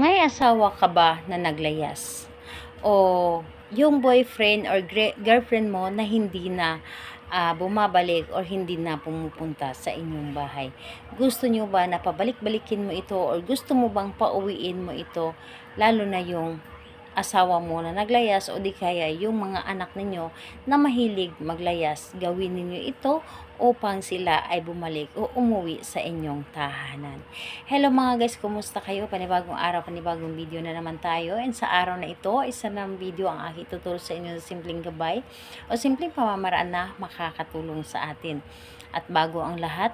May asawa ka ba na naglayas? O yung boyfriend or girlfriend mo na hindi na bumabalik or hindi na pumupunta sa inyong bahay? Gusto nyo ba na pabalik-balikin mo ito or gusto mo bang pauwiin mo ito, lalo na yung asawa mo na naglayas o di kaya yung mga anak ninyo na mahilig maglayas? Gawin ninyo ito upang sila ay bumalik o umuwi sa inyong tahanan. Hello mga guys, kumusta kayo? Panibagong araw, panibagong video na naman tayo. And sa araw na ito, isa ng video ang aking tuturo sa inyo sa simpleng gabay o simpleng pamamaraan na makakatulong sa atin. At bago ang lahat,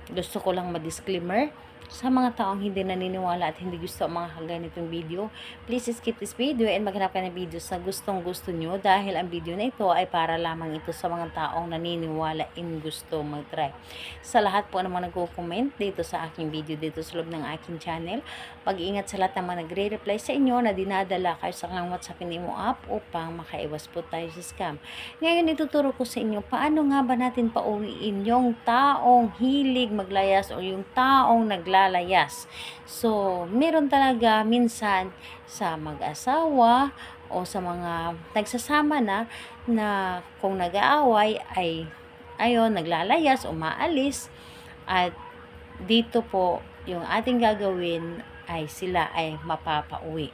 gusto ko lang ma-disclaimer sa mga taong hindi naniniwala at hindi gusto ang mga ganitong video. Please skip this video and maghanap ka ng video sa gustong gusto nyo, dahil ang video na ito ay para lamang ito sa mga taong naniniwala and gusto mag-try. Sa lahat po naman nagko-comment dito sa aking video dito sa loob ng aking channel, pag-iingat sa lahat ng mga nagre-reply sa inyo na dinadala kayo sa kanilang WhatsApp mo app upang makaiwas po tayo sa scam. Ngayon ituturo ko sa inyo paano nga ba natin pauwiin yung taong hilig maglayas o yung taong naglalayas. So, meron talaga minsan sa mag-asawa o sa mga nagsasama na kung nag-aaway ay naglalayas, umaalis, at dito po yung ating gagawin ay sila ay mapapauwi.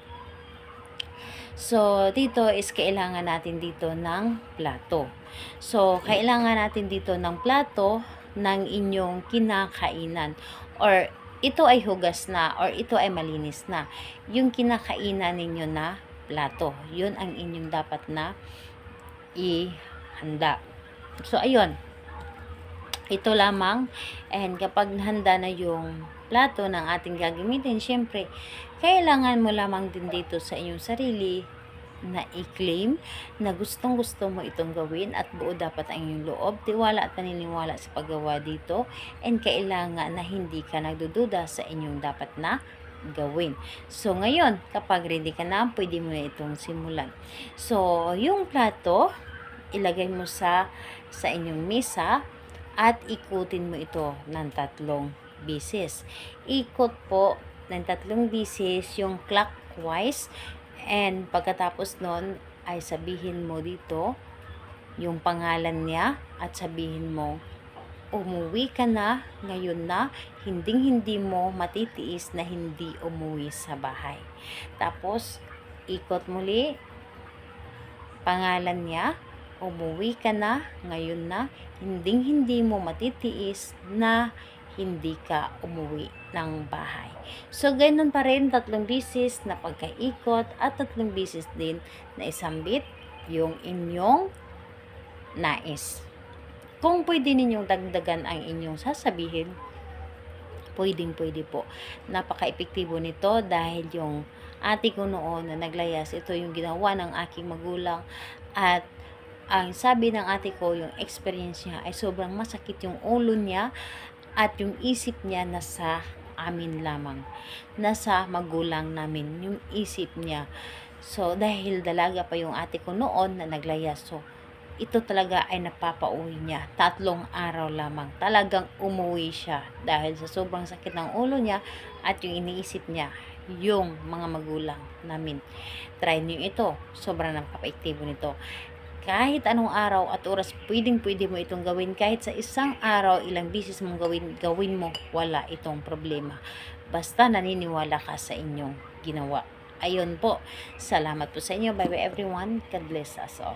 So, dito is kailangan natin dito ng plato. So, kailangan natin dito ng plato ng inyong kinakainan, or ito ay hugas na or ito ay malinis na. Yung kinakainan ninyo na plato, yun ang inyong dapat na ihanda. So, ayun. Ito lamang. And kapag handa na yung plato ng ating gagamitin, syempre, kailangan mo lamang din dito sa inyong sarili na i-claim na gustong gusto mo itong gawin at buo dapat ang iyong loob, tiwala at paniniwala sa paggawa dito, and kailangan na hindi ka nagdududa sa inyong dapat na gawin. So ngayon, kapag ready ka na, pwede mo na itong simulan. So yung plato, ilagay mo sa inyong mesa at ikutin mo ito ng 3 bisis. Ikot po ng 3 bisis yung clockwise. And pagkatapos nun ay sabihin mo dito yung pangalan niya at sabihin mo, umuwi ka na ngayon na, hindi mo matitiis na hindi umuwi sa bahay. Tapos ikot muli, pangalan niya, umuwi ka na ngayon na, hindi mo matitiis na hindi ka umuwi ng bahay. So, ganun pa rin, 3 bisis na pagkaikot at 3 bisis din na isambit yung inyong nais. Kung pwede ninyong dagdagan ang inyong sasabihin, pwede po. Napaka-epektibo nito dahil yung ate ko noon na naglayas, ito yung ginawa ng aking magulang, at ang sabi ng ate ko, yung experience niya ay sobrang masakit yung ulo niya at yung isip niya nasa amin lamang, nasa magulang namin yung isip niya. So dahil dalaga pa yung ate ko noon na naglayas, so ito talaga ay napapauwi niya 3 araw lamang, talagang umuwi siya dahil sa sobrang sakit ng ulo niya at yung iniisip niya yung mga magulang namin. Try niyo ito, sobrang napaka-epektibo nito. Kahit anong araw at oras, pwede mo itong gawin. Kahit sa isang araw, ilang bisis mong gawin mo, wala itong problema. Basta naniniwala ka sa inyong ginawa. Ayun po. Salamat po sa inyo. Bye bye everyone. God bless us all.